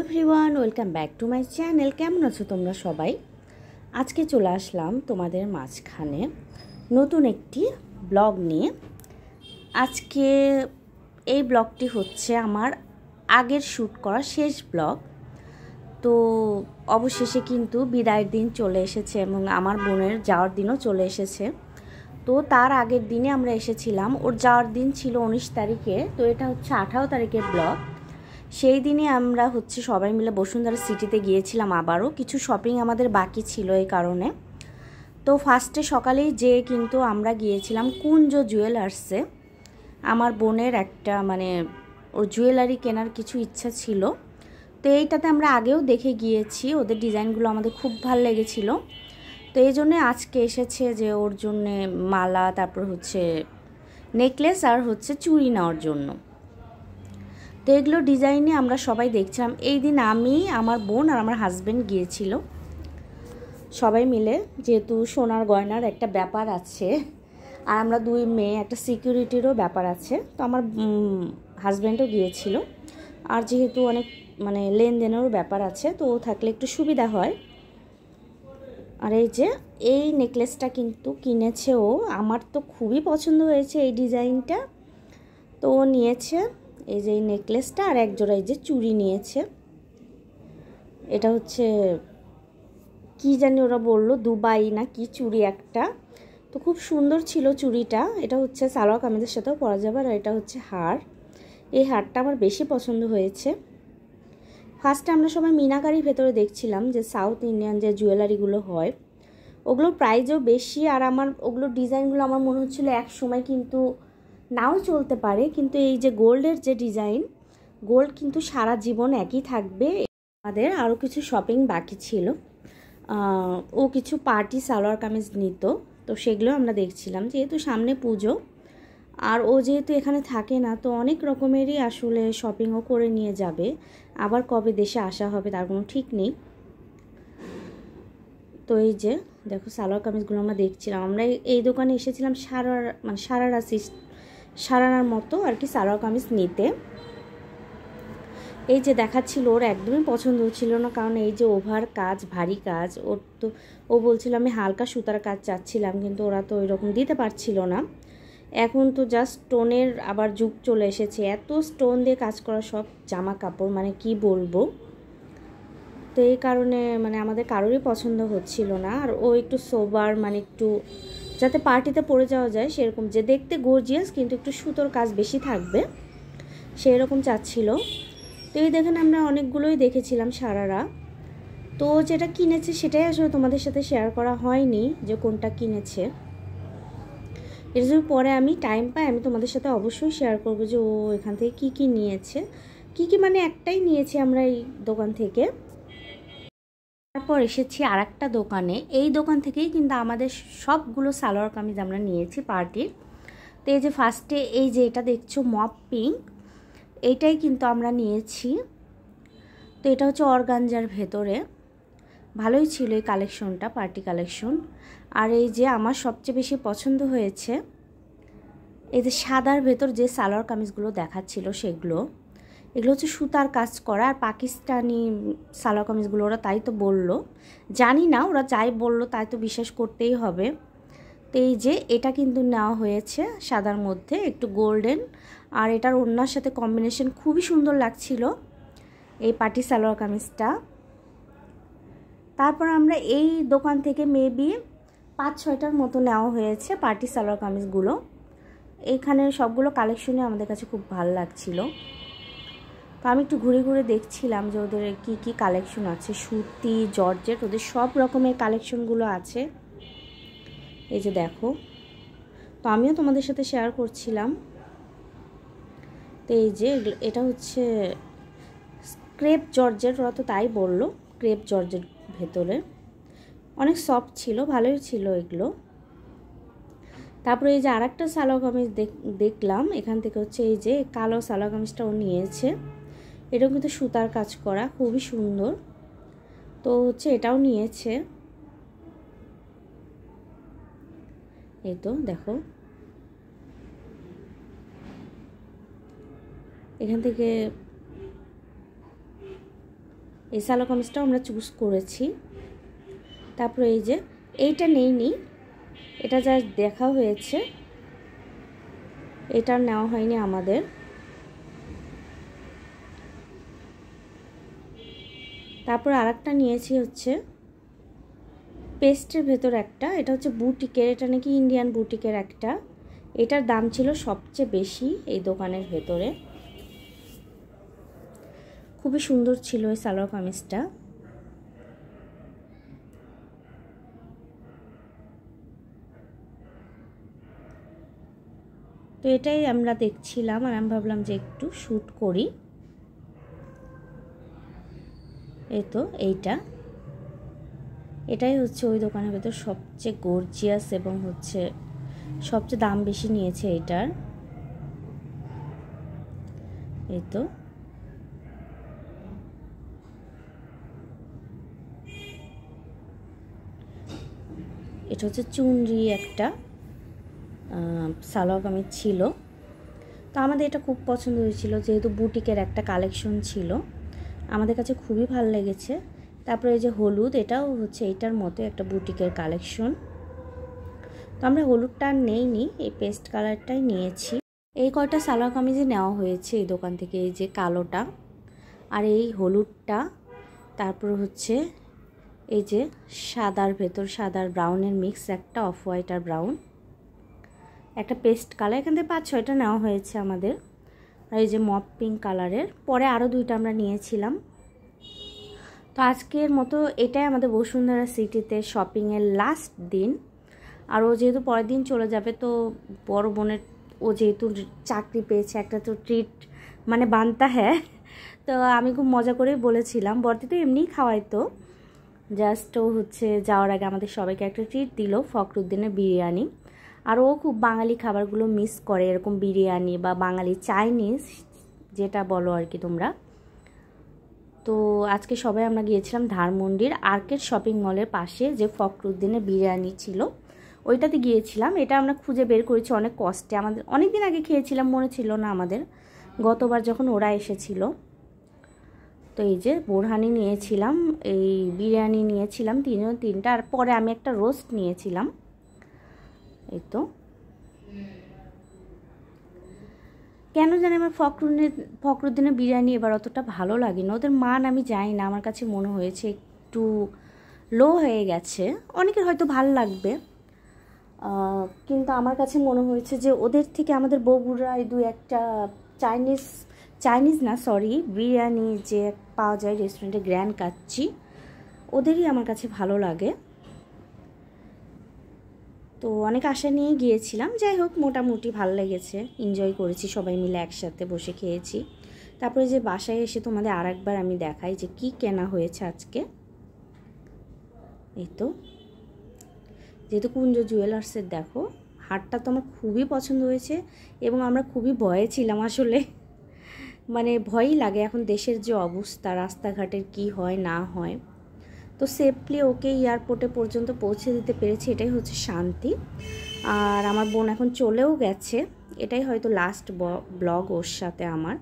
Everyone, welcome back to my channel. কেমন আছো তোমরা সবাই? আজকে চলে আসলাম তোমাদের মাঝখানে নতুন একটি ব্লগ নিয়ে। আজকে এই ব্লগটি হচ্ছে আমার আগের শ্যুট করা শেষ ব্লগ। তো অবশেষে কিন্তু বিদায়ের দিন চলে এসেছে এবং আমার বোনের যাওয়ার দিনও চলে এসেছে। তো তার আগের দিনে আমরা এসেছিলাম, ওর যাওয়ার দিন ছিল 19 তারিখে, তো এটা হচ্ছে 18 তারিখের ব্লগ। সেই দিনে আমরা সবাই মিলে বসুন্ধরা সিটিতে গিয়েছিলাম। আবারও কিছু শপিং আমাদের বাকি ছিল এই কারণে। তো ফার্স্টে সকালেই যেয়ে কিন্তু আমরা গিয়েছিলাম কুঞ্জ জুয়েলার্সে। আমার বোনের একটা ওর জুয়েলারি কেনার কিছু ইচ্ছা ছিল। তো এইটাতে আমরা আগেও দেখে গিয়েছি, ওদের ডিজাইনগুলো আমাদের খুব ভালো লেগেছিলো। তো এই জন্যে আজকে এসেছে যে ওর জন্যে মালা, তারপর নেকলেস আর চুড়ি নেওয়ার জন্য। তো এগুলো ডিজাইনে আমরা সবাই দেখছিলাম। এই দিন আমি, আমার বোন আর আমার হাজব্যান্ড গিয়েছিল সবাই মিলে, যেহেতু সোনার গয়নার একটা ব্যাপার আছে আর আমরা দুই মেয়ে, একটা সিকিউরিটিরও ব্যাপার আছে। তো আমার হাজব্যান্ডও গিয়েছিল, আর যেহেতু অনেক লেনদেনেরও ব্যাপার আছে, তো ও থাকলে একটু সুবিধা হয়। আর এই নেকলেসটা কিন্তু কিনেছে ও, আমার তো খুবই পছন্দ হয়েছে এই ডিজাইনটা। তো ও নিয়েছে এই যে এই নেকলেসটা, আর এক জোড়া এই যে চুড়ি নিয়েছে। এটা কি জানি ওরা বললো দুবাই না কি চুড়ি একটা। তো খুব সুন্দর ছিল চুড়িটা। এটা সালোয়ার কামিজের সাথেও পরা যাবে। আর এটা হার, এই হারটা আমার বেশি পছন্দ হয়েছে। ফার্স্টে আমরা সবাই মিনাকারির ভেতরে দেখছিলাম যে সাউথ ইন্ডিয়ান যে জুয়েলারিগুলো হয় ওগুলোর প্রাইসও বেশি, আর আমার ওগুলোর ডিজাইনগুলো আমার মনে হচ্ছিল এক সময় কিন্তু নাও চলতে পারে। কিন্তু এই যে গোল্ডের যে ডিজাইন, গোল্ড কিন্তু সারা জীবন একই থাকবে। আমাদের আরও কিছু শপিং বাকি ছিল। ও কিছু পার্টি সালোয়ার কামিজ নিত, তো সেগুলো আমরা দেখছিলাম। যেহেতু সামনে পুজো, আর ও যেহেতু এখানে থাকে না, তো অনেক রকমেরই আসলে শপিংও করে নিয়ে যাবে। আবার কবে দেশে আসা হবে তার কোনো ঠিক নেই। তো এই যে দেখো সালোয়ার কামিজগুলো আমরা দেখছিলাম। আমরা এই দোকানে এসেছিলাম সারারার মতো আর কি সালোয়ার কামিজ নিতে। এই যে দেখাচ্ছিল, ওর একদমই পছন্দ হচ্ছিল না, কারণ এই যে ওভার কাজ, ভারী কাজ। ও বলছিল আমি হালকা সুতার কাজ চাচ্ছিলাম, কিন্তু ওরা তো ওইরকম দিতে পারছিল না। এখন তো জাস্ট স্টোনের আবার যুগ চলে এসেছে, এত স্টোন দিয়ে কাজ করা সব জামা কাপড়, কি বলবো। তো এই কারণে আমাদের কারোরই পছন্দ হচ্ছিল না। আর ও একটু সোবার, একটু যাতে পার্টিতে পরে যাওয়া যায় সেরকম, যে দেখতে গর্জিয়াস কিন্তু একটু সুতোর কাজ বেশি থাকবে সেই রকম চাচ্ছিল। তো এই দেখেন আমরা অনেকগুলোই দেখেছিলাম সারারা। তো যেটা কিনেছে সেটাই আসলে তোমাদের সাথে শেয়ার করা হয়নি যে কোনটা কিনেছে। এর জন্য পরে আমি টাইম পাই আমি তোমাদের সাথে অবশ্যই শেয়ার করবো যে ও এখান থেকে কি নিয়েছে। কি একটাই নিয়েছি আমরা এই দোকান থেকে। তারপর এসেছি আর একটা দোকানে। এই দোকান থেকেই কিন্তু আমাদের সবগুলো সালোয়ার কামিজ আমরা নিয়েছি পার্টির। তো এই যে ফার্স্টে এই যে এটা দেখছো মপ পিঙ্ক, এইটাই কিন্তু আমরা নিয়েছি। তো এটা অর্গানজার ভেতরে, ভালোই ছিল এই কালেকশনটা, পার্টি কালেকশন। আর এই যে আমার সবচেয়ে বেশি পছন্দ হয়েছে এই যে সাদার ভেতর যে সালোয়ার কামিজগুলো দেখাচ্ছিল এগুলো সুতার কাজ করা। আর পাকিস্তানি সালোয়ার কামিজগুলো ওরা তাই তো বললো, জানি না, ওরা যাই বললো তাই তো বিশ্বাস করতেই হবে। তো এই যে এটা কিন্তু নেওয়া হয়েছে সাদার মধ্যে একটু গোল্ডেন, আর এটার ওড়নার সাথে কম্বিনেশন খুবই সুন্দর লাগছিল এই পার্টি সালোয়ার কামিজটা। তারপর আমরা এই দোকান থেকে মেবি 5-6টার মতো নেওয়া হয়েছে পার্টি সালোয়ার কামিজগুলো। এইখানে সবগুলো কালেকশনে আমাদের কাছে খুব ভালো লাগছিল। তো আমি একটু ঘুরে ঘুরে দেখছিলাম যে ওদের কি কালেকশন আছে, সুতি, জর্জেট, ওদের সব রকমের কালেকশনগুলো আছে। এই যে দেখো, তো আমিও তোমাদের সাথে শেয়ার করছিলাম। তো এই যে এটা ক্রেপ জর্জেট, ওরা তো তাই বললো, ক্রেপ জর্জেট ভেতরে অনেক সফট ছিল, ভালোই ছিল এগুলো। তারপরে এই যে আর একটা সালোয়ার কামিজ দেখলাম এখান থেকে, এই যে কালো সালোয়ার কামিজটা ও নিয়েছে। এটাও কিন্তু সুতার কাজ করা, খুবই সুন্দর। তো এটাও নিয়েছে। এই তো দেখো, এখান থেকে এই সালোয়ার কামিজটাও আমরা চুজ করেছি। তারপরে এই যে এইটা নেইনি, এটা যা দেখা হয়েছে, এটা নেওয়া হয়নি আমাদের। তারপর আরেকটা নিয়েছি হচ্ছে পেস্টের ভেতর একটা, এটা হচ্ছে বুটিকের, এটা নাকি ইন্ডিয়ান বুটিকের একটা। এটার দাম ছিল সবচেয়ে বেশি এই দোকানের ভেতরে। খুবই সুন্দর ছিল এই সালোয়ার কামিজটা। তো এটাই আমরা দেখছিলাম আর আমি ভাবলাম যে একটু শ্যুট করি। এই তো এটাই হচ্ছে ওই দোকানের ভেতর সবচেয়ে গর্জিয়াস এবং হচ্ছে সবচেয়ে দাম বেশি নিয়েছে এটার। এই তো এটা হচ্ছে চুনরি একটা সালোয়ার কামিজ ছিল। তো আমাদের এটা খুব পছন্দ হয়েছিল, যেহেতু বুটিকের একটা কালেকশন ছিল, আমাদের কাছে খুবই ভালো লেগেছে। তারপরে এই যে হলুদ, এটাও হচ্ছে এইটার মতো একটা বুটিকের কালেকশন। তো আমরা হলুদটা নেইনি, এই পেস্ট কালারটাই নিয়েছি। এই কয়টা সালোয়ার কামিজে নেওয়া হয়েছে এই দোকান থেকে, এই যে কালোটা আর এই হলুদটা, তারপর হচ্ছে এই যে সাদার ভেতর সাদার ব্রাউনের মিক্স একটা, অফ হোয়াইট আর ব্রাউন, একটা পেস্ট কালার, এখান থেকে 5-6টা নেওয়া হয়েছে আমাদের। আর এই যে মপ পিঙ্ক কালারের, পরে আরও 2টা আমরা নিয়েছিলাম। তো আজকের মতো এটাই আমাদের বসুন্ধরা সিটিতে শপিংয়ের লাস্ট দিন। আর ও যেহেতু পরের দিন চলে যাবে, তো বড় বোনের ও যেহেতু চাকরি পেয়েছে, একটা তো ট্রিট মানে বানতা হ্যাঁ। তো আমি খুব মজা করেই বলেছিলাম, বর্তি তো এমনিই খাওয়াইতো, জাস্ট ও হচ্ছে যাওয়ার আগে আমাদের সবাইকে একটা ট্রিট দিল, ফখরুদ্দিনের বিরিয়ানি। আর ও খুব বাঙালি খাবারগুলো মিস করে, এরকম বিরিয়ানি বা বাঙালি চাইনিজ যেটা বলো আর কি তোমরা। তো আজকে সবাই আমরা গিয়েছিলাম ধানমন্ডির আর্কেড শপিং মলের পাশে যে ফখরুদ্দিনের বিরিয়ানি ছিল, ওইটাতে গিয়েছিলাম। এটা আমরা খুঁজে বের করেছি অনেক কষ্টে, আমাদের অনেক দিন আগে খেয়েছিলাম, মনে ছিল না আমাদের, গতবার যখন ওরা এসেছিল। তো এই যে বোরহানি নিয়েছিলাম, এই বিরিয়ানি নিয়েছিলাম 3টা, আর পরে আমি একটা রোস্ট নিয়েছিলাম। এই তো কেন জানি আমার ফখরুদ্দিনের বিরিয়ানি এবার অতটা ভালো লাগে না, ওদের মান আমি জানি না, আমার কাছে মনে হয়েছে একটু লো হয়ে গেছে। অনেকের হয়তো ভালো লাগবে, কিন্তু আমার কাছে মনে হয়েছে যে ওদের থেকে আমাদের বগুড়ায় 2-1টা চাইনিজ না সরি বিরিয়ানি যে পাওয়া যায় রেস্টুরেন্টে, গ্র্যান্ড কাচ্চি, ওদেরই আমার কাছে ভালো লাগে। তো অনেক আশা নিয়ে গিয়েছিলাম, যাই হোক মোটামুটি ভালো লেগেছে, এনজয় করেছি, সবাই মিলে একসাথে বসে খেয়েছি। তারপরে যে বাসায় এসে তোমাদের আরেকবার আমি দেখাই যে কি কেনা হয়েছে আজকে। এই তো যেহেতু কুঞ্জ জুয়েলার্সের দেখো হারটা তো আমার খুবই পছন্দ হয়েছে, এবং আমরা খুবই ভয়ে ছিলাম আসলে, মানে ভয়ই লাগে এখন দেশের যে অবস্থা, রাস্তাঘাটের কি হয় না হয়। তো সেফলি ওকে এয়ারপোর্টে পর্যন্ত পৌঁছে দিতে পেরেছি, এটাই হচ্ছে শান্তি। আর আমার বোন এখন চলেও গেছে, এটাই হয়তো লাস্ট ব্লগ ওর সাথে আমার।